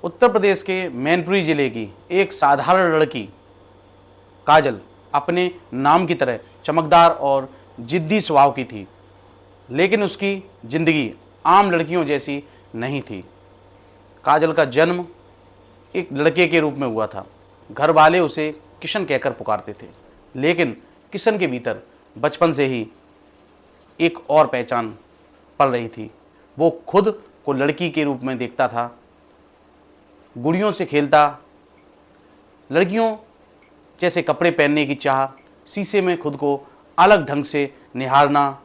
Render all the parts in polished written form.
उत्तर प्रदेश के मैनपुरी जिले की एक साधारण लड़की काजल अपने नाम की तरह चमकदार और जिद्दी स्वभाव की थी, लेकिन उसकी जिंदगी आम लड़कियों जैसी नहीं थी। काजल का जन्म एक लड़के के रूप में हुआ था। घर वाले उसे किशन कहकर पुकारते थे, लेकिन किशन के भीतर बचपन से ही एक और पहचान पल रही थी। वो खुद को लड़की के रूप में देखता था, गुड़ियों से खेलता, लड़कियों जैसे कपड़े पहनने की चाह, शीशे में खुद को अलग ढंग से निहारना,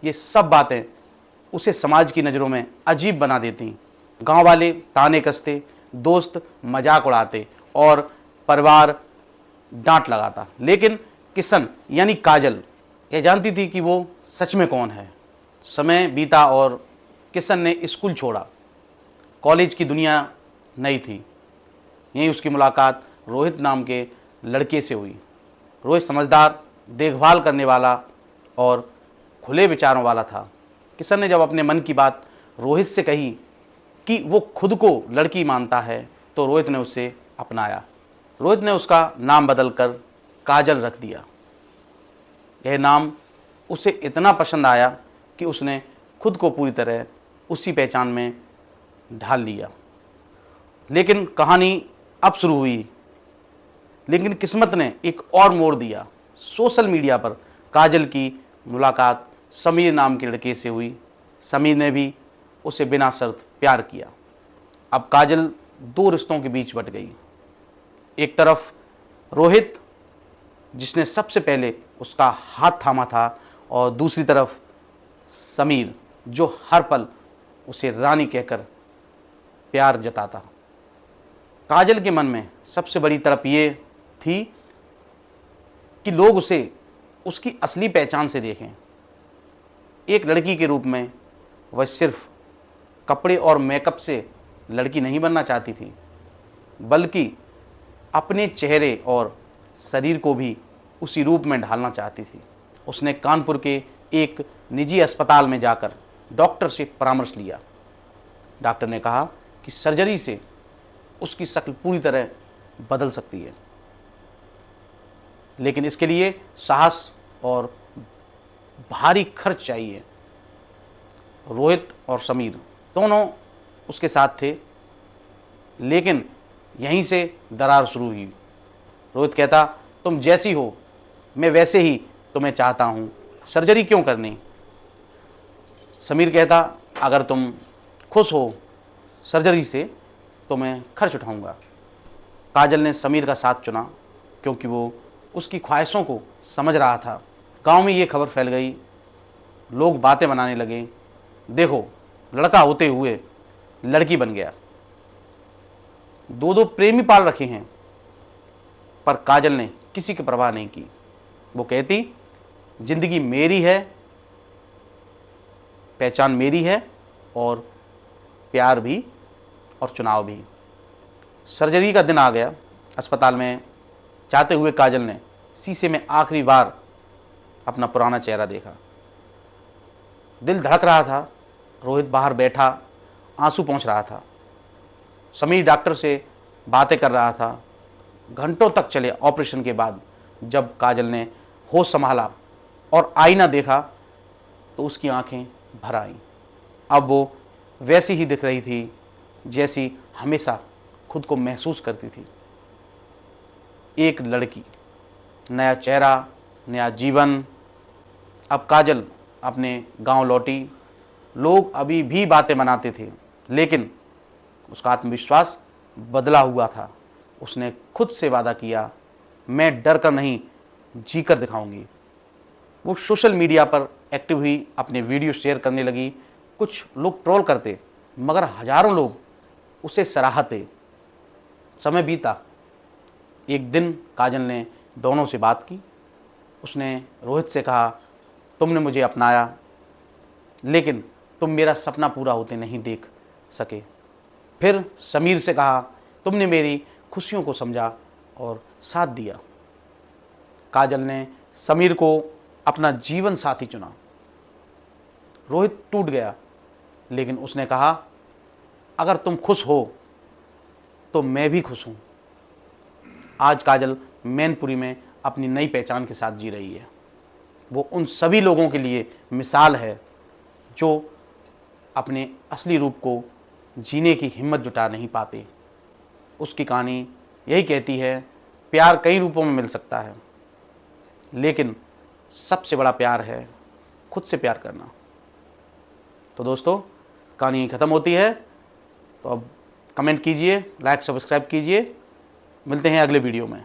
ये सब बातें उसे समाज की नज़रों में अजीब बना देती। गांव वाले ताने कसते, दोस्त मजाक उड़ाते और परिवार डांट लगाता, लेकिन किशन यानी काजल यह जानती थी कि वो सच में कौन है। समय बीता और किशन ने स्कूल छोड़ा। कॉलेज की दुनिया नई थी। यहीं उसकी मुलाकात रोहित नाम के लड़के से हुई। रोहित समझदार, देखभाल करने वाला और खुले विचारों वाला था। किशन ने जब अपने मन की बात रोहित से कही कि वो खुद को लड़की मानता है, तो रोहित ने उसे अपनाया। रोहित ने उसका नाम बदलकर काजल रख दिया। यह नाम उसे इतना पसंद आया कि उसने खुद को पूरी तरह उसी पहचान में ढाल लिया। लेकिन कहानी अब शुरू हुई। लेकिन किस्मत ने एक और मोड़ दिया। सोशल मीडिया पर काजल की मुलाकात समीर नाम के लड़के से हुई। समीर ने भी उसे बिना शर्त प्यार किया। अब काजल दो रिश्तों के बीच बट गई। एक तरफ रोहित, जिसने सबसे पहले उसका हाथ थामा था, और दूसरी तरफ समीर, जो हर पल उसे रानी कहकर प्यार जताता। काजल के मन में सबसे बड़ी तड़प ये थी कि लोग उसे उसकी असली पहचान से देखें। एक लड़की के रूप में वह सिर्फ कपड़े और मेकअप से लड़की नहीं बनना चाहती थी, बल्कि अपने चेहरे और शरीर को भी उसी रूप में ढालना चाहती थी। उसने कानपुर के एक निजी अस्पताल में जाकर डॉक्टर से परामर्श लिया। डॉक्टर ने कहा कि सर्जरी से उसकी शक्ल पूरी तरह बदल सकती है, लेकिन इसके लिए साहस और भारी खर्च चाहिए। रोहित और समीर दोनों उसके साथ थे, लेकिन यहीं से दरार शुरू हुई। रोहित कहता, तुम जैसी हो मैं वैसे ही तुम्हें चाहता हूँ, सर्जरी क्यों करनी। समीर कहता, अगर तुम खुश हो सर्जरी से तो मैं खर्च उठाऊंगा। काजल ने समीर का साथ चुना क्योंकि वो उसकी ख्वाहिशों को समझ रहा था। गांव में ये खबर फैल गई। लोग बातें बनाने लगे, देखो लड़का होते हुए लड़की बन गया, दो दो प्रेमी पाल रखे हैं। पर काजल ने किसी की परवाह नहीं की। वो कहती, जिंदगी मेरी है, पहचान मेरी है, और प्यार भी और चुनाव भी। सर्जरी का दिन आ गया। अस्पताल में जाते हुए काजल ने शीशे में आखिरी बार अपना पुराना चेहरा देखा। दिल धड़क रहा था। रोहित बाहर बैठा आंसू पोंछ रहा था। समीर डॉक्टर से बातें कर रहा था। घंटों तक चले ऑपरेशन के बाद जब काजल ने होश संभाला और आईना देखा तो उसकी आंखें भर आईं। अब वो वैसी ही दिख रही थी जैसी हमेशा खुद को महसूस करती थी। एक लड़की, नया चेहरा, नया जीवन। अब काजल अपने गांव लौटी। लोग अभी भी बातें बनाते थे, लेकिन उसका आत्मविश्वास बदला हुआ था। उसने खुद से वादा किया, मैं डर कर नहीं, जी कर दिखाऊंगी। वो सोशल मीडिया पर एक्टिव हुई, अपने वीडियो शेयर करने लगी। कुछ लोग ट्रोल करते, मगर हजारों लोग उसे सराहते। समय बीता। एक दिन काजल ने दोनों से बात की। उसने रोहित से कहा, तुमने मुझे अपनाया, लेकिन तुम मेरा सपना पूरा होते नहीं देख सके। फिर समीर से कहा, तुमने मेरी खुशियों को समझा और साथ दिया। काजल ने समीर को अपना जीवन साथी चुना। रोहित टूट गया, लेकिन उसने कहा, अगर तुम खुश हो तो मैं भी खुश हूँ। आज काजल मैनपुरी में अपनी नई पहचान के साथ जी रही है। वो उन सभी लोगों के लिए मिसाल है जो अपने असली रूप को जीने की हिम्मत जुटा नहीं पाते। उसकी कहानी यही कहती है, प्यार कई रूपों में मिल सकता है, लेकिन सबसे बड़ा प्यार है खुद से प्यार करना। तो दोस्तों, कहानी ख़त्म होती है, तो अब कमेंट कीजिए, लाइक सब्सक्राइब कीजिए। मिलते हैं अगले वीडियो में।